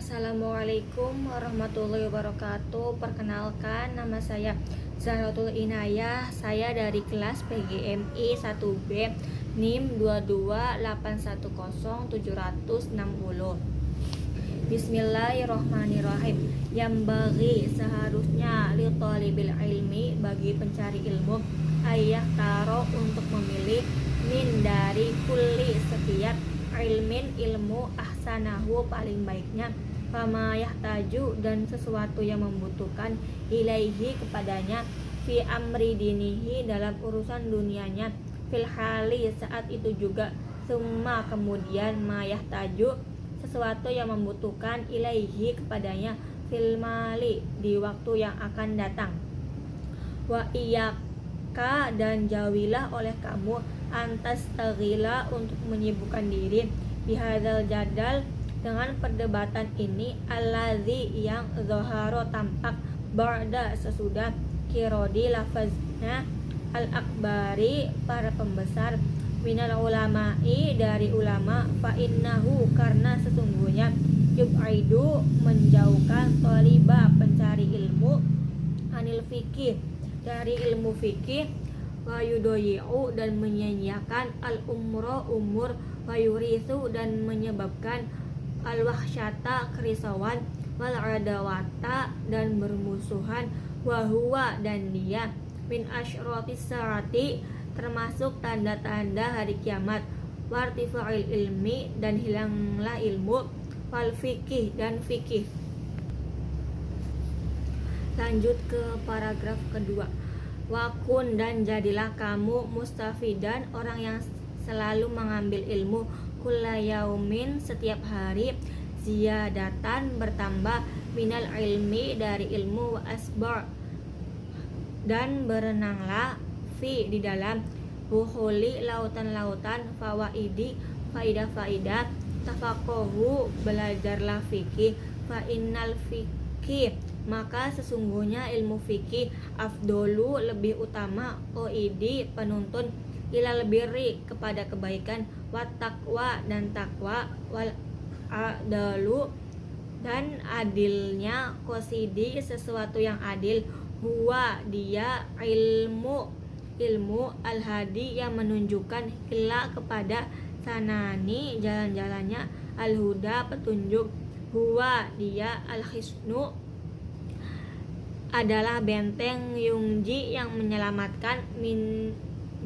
Assalamualaikum warahmatullahi wabarakatuh. Perkenalkan, nama saya Zahratul Inayah. Saya dari kelas PGMI 1B NIM 228107060. Bismillahirrahmanirrahim. Yang bagi seharusnya li thalibil ilmi, bagi pencari ilmu, ayah taro untuk memilih min dari kulli setiap ilmin ilmu ahsanahu paling baiknya, fama yahtaju dan sesuatu yang membutuhkan, ilaihi kepadanya, fi amri dinihi dalam urusan dunianya, fil hali saat itu juga, summa kemudian, ma yahtaju sesuatu yang membutuhkan, ilaihi kepadanya, fil mali di waktu yang akan datang. Wa iyaka dan jauhilah oleh kamu antas tagila untuk menyibukkan diri bihadzal jadal dengan perdebatan ini, allazi yang zoharo tampak ba'da sesudah kirodi lafazna al-akbari para pembesar minal ulama'i dari ulama, fa innahu karena sesungguhnya yub'idu menjauhkan thaliba pencari ilmu anil fikih dari ilmu fikih, wa yudoyi'u dan menyanyiakan al-umro umur, wa yurisu dan menyebabkan al-wahsyata kerisauan, wal adawata dan bermusuhan, wa huwa dan dia min asyratis saati termasuk tanda-tanda hari kiamat, wartifa'il ilmi dan hilanglah ilmu, wal fikih dan fikih. Lanjut ke paragraf kedua. Wakun dan jadilah kamu mustafidan orang yang selalu mengambil ilmu, kulla yaumin setiap hari, ziyadatan bertambah, minal ilmi dari ilmu, wa asbar dan berenanglah, fi di dalam, buhuli lautan-lautan, fawaidi faidah-faidah, tafaqohu belajarlah fikih, fa innal fikih maka sesungguhnya ilmu fikih, afdolu lebih utama, oidi penuntun, ilal birri kepada kebaikan, wat taqwa dan takwa, wal adalu dan adilnya, qasidi sesuatu yang adil, huwa dia ilmu al-hadi yang menunjukkan, ila kepada sanani jalan-jalannya, al-huda petunjuk, huwa dia al-hisnu adalah benteng, yungji yang menyelamatkan, min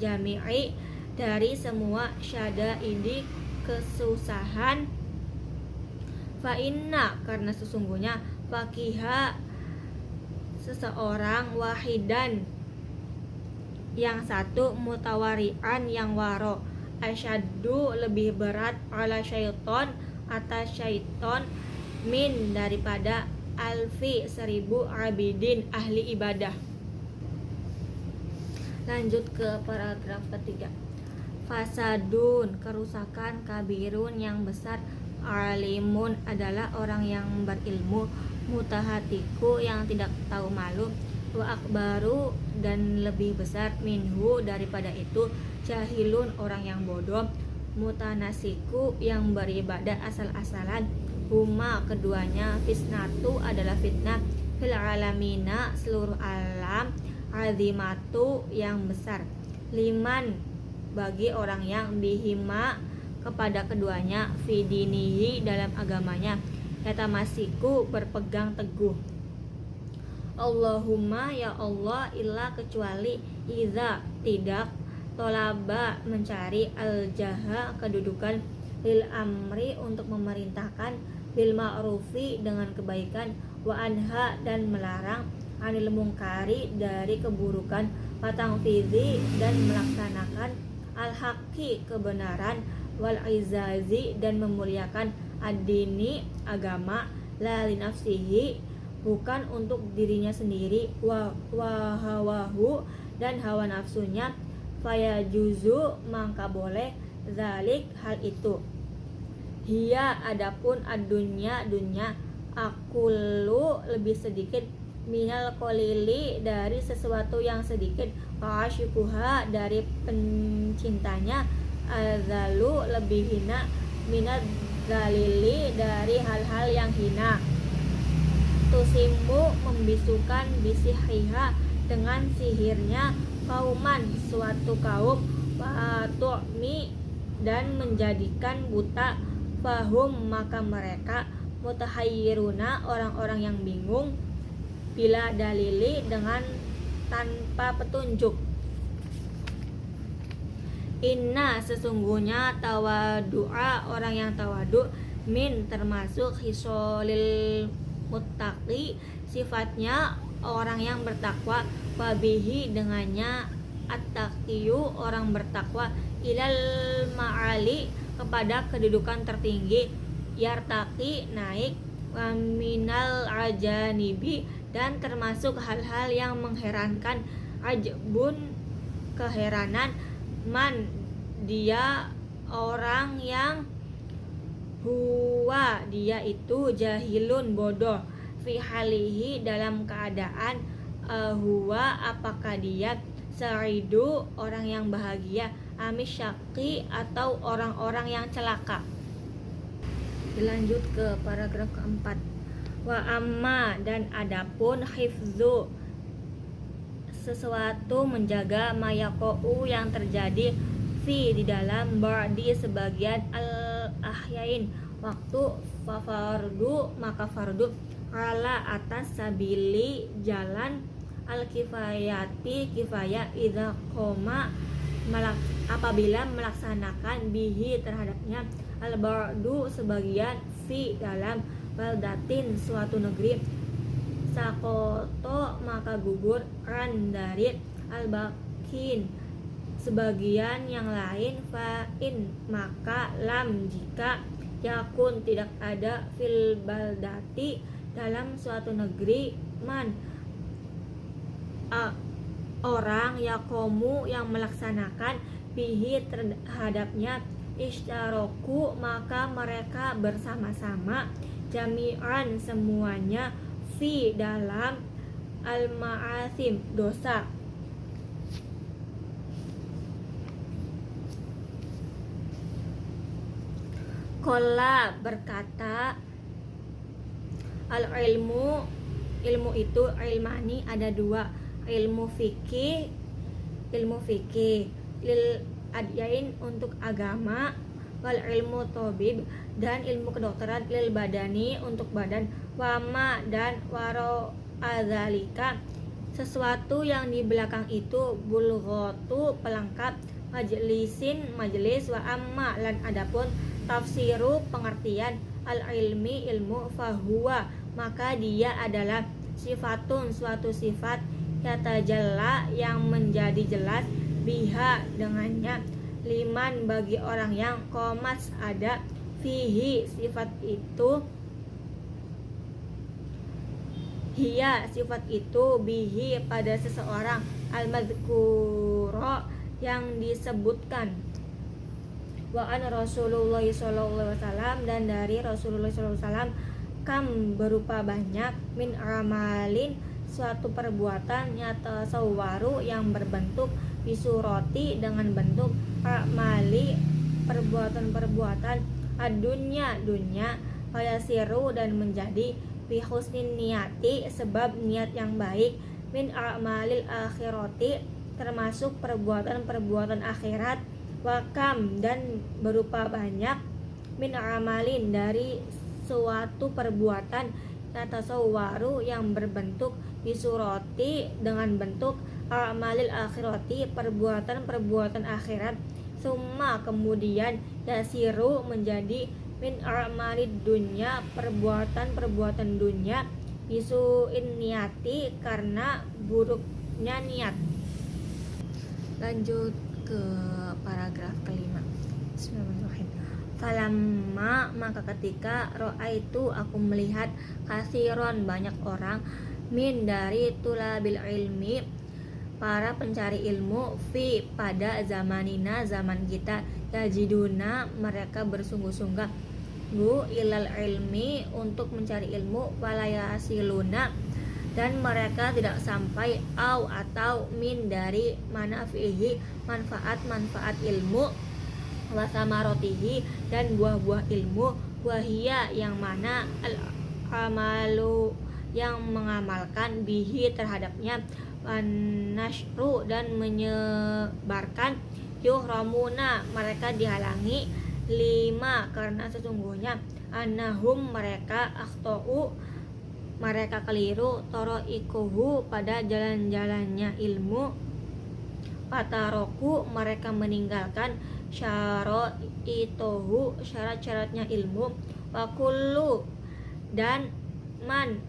jami'i dari semua syadaidi kesusahan, fa inna karena sesungguhnya, fakiha seseorang, wahidan yang satu, mutawarian yang waro, asyaddu lebih berat, ala syaiton atas syaiton, min daripada alfi 1000 abidin ahli ibadah. Lanjut ke paragraf ketiga. Fasadun kerusakan, kabirun yang besar, alimun adalah orang yang berilmu, mutahatiku yang tidak tahu malu, wa akbaru dan lebih besar, minhu daripada itu, jahilun orang yang bodoh, mutanasiku yang beribadah asal-asalan, huma keduanya, fisnatu adalah fitnah, fil alamina seluruh alam, azimatu yang besar, liman bagi orang yang bihima kepada keduanya, fidinihi dalam agamanya, yatamasiku berpegang teguh. Allahumma ya Allah, illa kecuali, iza tidak, tolaba mencari, al-jaha kedudukan, lil amri untuk memerintahkan, bil ma'rufi dengan kebaikan, wa anha dan melarang, anil mungkari dari keburukan, watangfizi dan melaksanakan, al-haqqi kebenaran, wal izazi dan memuliakan, ad-dini agama, la li nafsihi bukan untuk dirinya sendiri, wa hawahu dan hawa nafsunya, fayajuzu maka boleh, zalik hal itu, hiya adapun ad-dunya dunya, akulu lebih sedikit, minal kolili dari sesuatu yang sedikit, fa'asyikuha dari pencintanya, azalu lebih hina, minad zalili dari hal-hal yang hina. Tusimu membisukan bisihriha dengan sihirnya kauman suatu kaum, fatu'mi dan menjadikan buta, fahum maka mereka mutahayyiruna orang-orang yang bingung, bila dalili dengan tanpa petunjuk. Inna sesungguhnya tawadu'a orang yang tawadu, min termasuk hisolil muttaqi sifatnya orang yang bertakwa, wabihi dengannya at-taqiyu orang bertakwa, ilal ma'ali kepada kedudukan tertinggi, yartaqi naik, wa minal ajanibi dan termasuk hal-hal yang mengherankan, ajbun keheranan, man dia orang yang huwa dia itu jahilun bodoh, fi halihi dalam keadaan, huwa apakah dia, saidu orang yang bahagia, amisyaki atau orang-orang yang celaka. Dilanjut ke paragraf keempat. Wa amma dan adapun hifzu sesuatu menjaga mayakou yang terjadi fi di dalam ba'di sebagian al-ahyain waktu, fafardu maka fardu ala atas sabili jalan al-kifayati kifayah idza qoma apabila melaksanakan bihi terhadapnya al-ba'du sebagian fi dalam baldatin suatu negeri, sakoto maka gugur ran dari al-bakin sebagian yang lain, fa'in maka lam jika yakun tidak ada fil baldati dalam suatu negeri, man orang yakomu yang melaksanakan bihi terhadapnya, isyaroku maka mereka bersama-sama, jami'an semuanya, fi dalam al-ma'asim dosa. Qala berkata, al-ilmu ilmu itu ilmani ada dua, ilmu fikih lil adyain untuk agama, wal ilmu tobib dan ilmu kedokteran lil badani untuk badan, wama dan waro azalika sesuatu yang di belakang itu, bulghatu pelengkap, majlisin majelis, wa amma lan adapun tafsiru pengertian, al ilmi ilmu, fahuwa maka dia adalah sifatun suatu sifat, yatajalla yang menjadi jelas, biha dengannya, liman bagi orang yang komas ada, fihi sifat itu, hiya sifat itu, bihi pada seseorang, al-madhkuro yang disebutkan, wa an Rasulullah SAW dan dari Rasulullah SAW, kam berupa banyak, min amalin suatu perbuatan, nyata sawaru yang berbentuk, bisuroti dengan bentuk, amali perbuatan-perbuatan, adunya dunya, fayasiru dan menjadi, bihusnin niati sebab niat yang baik, min amalil akhirati termasuk perbuatan-perbuatan akhirat, wakam dan berupa banyak, min amalin dari suatu perbuatan, yatasawwaru yang berbentuk, bisuroti dengan bentuk, amalil akhirati perbuatan-perbuatan akhirat, summa kemudian, yasiru menjadi, min amalid dunya perbuatan-perbuatan dunya, bisuin niati karena buruknya niat. Lanjut ke paragraf kelima. Bismillahirrahmanirrahim. Falamma maka ketika ro'aitu aku melihat, kasiron banyak orang, min dari tulabil ilmi para pencari ilmu, fi pada zamanina zaman kita, yajiduna mereka bersungguh-sungguh, bu ilal ilmi untuk mencari ilmu, walayasiluna dan mereka tidak sampai, au atau min dari mana fihi manfaat ilmu, wasamarotihi dan buah-buah ilmu, wahia yang mana al-amalu yang mengamalkan bihi terhadapnya, wanashru dan menyebarkan, yuhramuna mereka dihalangi, lima karena sesungguhnya, annahum mereka akhtau mereka keliru, toroikuhu pada jalan-jalannya ilmu, pataroku mereka meninggalkan, syaraituhu syarat-syaratnya ilmu, wakullu dan man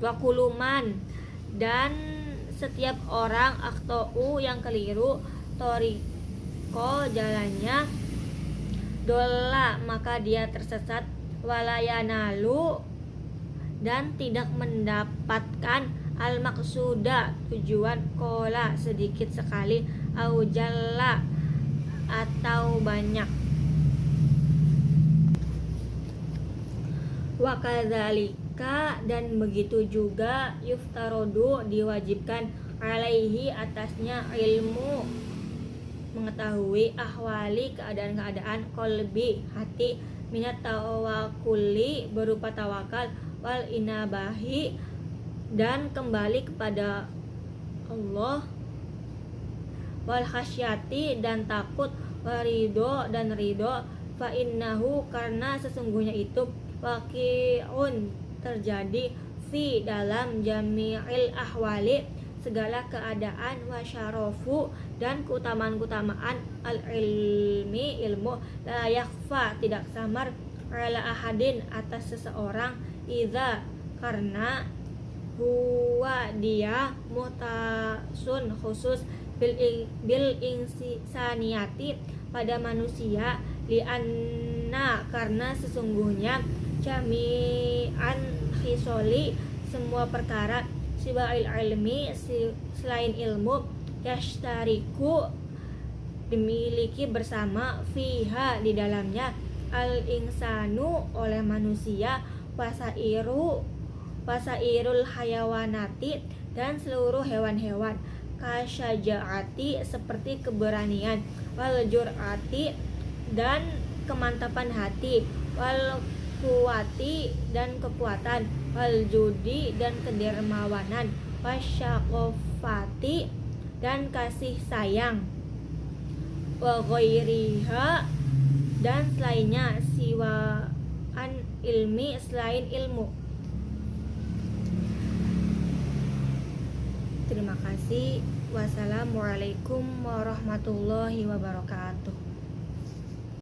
wakuluman dan setiap orang akhtau yang keliru, toriko jalannya, dola maka dia tersesat, walayanalu dan tidak mendapatkan, al maksuda tujuan, kola sedikit sekali, au jalla atau banyak. Wa kadzalika dan begitu juga, yuftarodu diwajibkan, alaihi atasnya, ilmu mengetahui, ahwali keadaan-keadaan, kolbi hati, minat tawakuli berupa tawakal, wal inabahi dan kembali kepada Allah, wal khasyati dan takut, warido dan ridho, fa innahu karena sesungguhnya itu, waqi'un terjadi, fi dalam jami'il ahwali segala keadaan, wasyarafu dan keutamaan-keutamaan, al ilmi ilmu, la yakhfa tidak samar, ala ahadin atas seseorang, idza karena huwa dia, muhtasun khusus, bil insaniyati pada manusia, lianna karena sesungguhnya, jami'an khisoli semua perkara, siwa'il ilmi selain ilmu, yashtariku dimiliki bersama, fiha di dalamnya, al insanu oleh manusia, wasairul hayawanati dan seluruh hewan-hewan, kasyajaati seperti keberanian, wal jur'ati dan kemantapan hati, wal kuwati dan kekuatan, wal judi dan kedermawanan, wasyaqofati dan kasih sayang, wa ghairiha dan selainnya, siwaan ilmi selain ilmu. Terima kasih. Wassalamualaikum warahmatullahi wabarakatuh.